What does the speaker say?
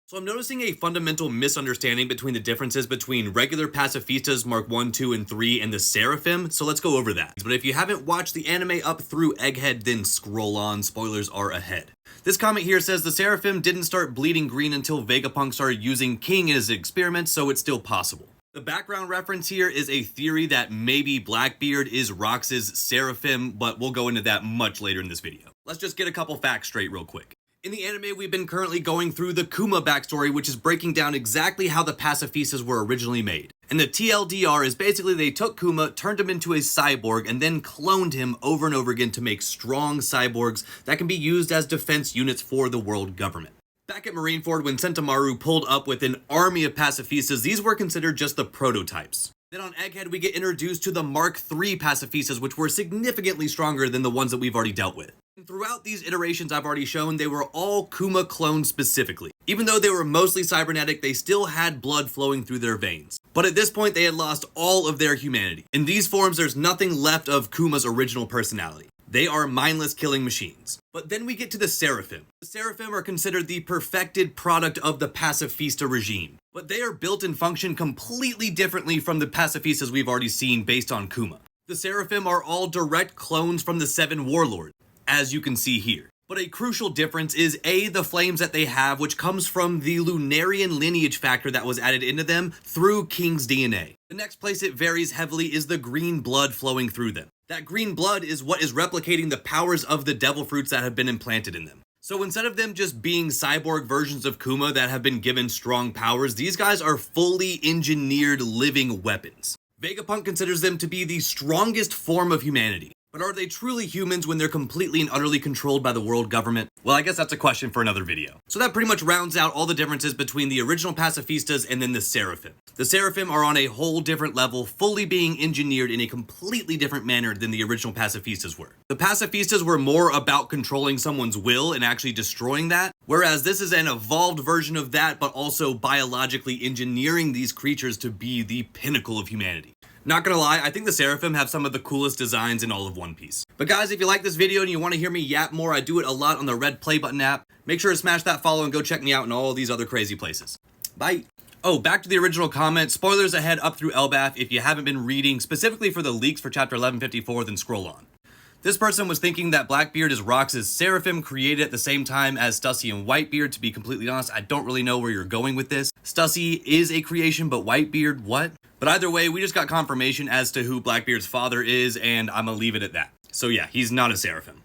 So I'm noticing a fundamental misunderstanding between the differences between regular Pacifistas Mark 1, 2, and 3 and the Seraphim, so let's go over that. But if you haven't watched the anime up through Egghead, then scroll on, spoilers are ahead. This comment here says the Seraphim didn't start bleeding green until Vegapunk started using King in his experiments, so it's still possible. The background reference here is a theory that maybe Blackbeard is Rox's Seraphim, but we'll go into that much later in this video. Let's just get a couple facts straight real quick. In the anime, we've been currently going through the Kuma backstory, which is breaking down exactly how the Pacifistas were originally made. And the TLDR is basically they took Kuma, turned him into a cyborg, and then cloned him over and over again to make strong cyborgs that can be used as defense units for the world government. Back at Marineford, when Sentomaru pulled up with an army of Pacifistas, these were considered just the prototypes. Then on Egghead, we get introduced to the Mark III Pacifistas, which were significantly stronger than the ones that we've already dealt with. And throughout these iterations I've already shown, they were all Kuma clones specifically. Even though they were mostly cybernetic, they still had blood flowing through their veins. But at this point, they had lost all of their humanity. In these forms, there's nothing left of Kuma's original personality. They are mindless killing machines. But then we get to the Seraphim. The Seraphim are considered the perfected product of the Pacifista regime. But they are built and function completely differently from the Pacifistas we've already seen based on Kuma. The Seraphim are all direct clones from the 7 warlords, as you can see here. But a crucial difference is the flames that they have, which comes from the Lunarian lineage factor that was added into them through King's DNA. The next place it varies heavily is the green blood flowing through them. That green blood is what is replicating the powers of the devil fruits that have been implanted in them. So instead of them just being cyborg versions of Kuma that have been given strong powers, these guys are fully engineered living weapons. Vegapunk considers them to be the strongest form of humanity. But are they truly humans when they're completely and utterly controlled by the world government? Well, I guess that's a question for another video. So that pretty much rounds out all the differences between the original Pacifistas and then the Seraphim. The Seraphim are on a whole different level, fully being engineered in a completely different manner than the original Pacifistas were. The Pacifistas were more about controlling someone's will and actually destroying that, whereas this is an evolved version of that, but also biologically engineering these creatures to be the pinnacle of humanity. Not gonna lie, I think the Seraphim have some of the coolest designs in all of One Piece. But guys, if you like this video and you want to hear me yap more, I do it a lot on the red play button app. Make sure to smash that follow and go check me out in all these other crazy places. Bye! Oh, back to the original comment, spoilers ahead up through Elbaf. If you haven't been reading, specifically for the leaks for chapter 1154, then scroll on. This person was thinking that Blackbeard is Rox's Seraphim created at the same time as Stussy and Whitebeard. To be completely honest, I don't really know where you're going with this. Stussy is a creation, but Whitebeard, what? But either way, we just got confirmation as to who Blackbeard's father is, and I'm gonna leave it at that. So yeah, he's not a Seraphim.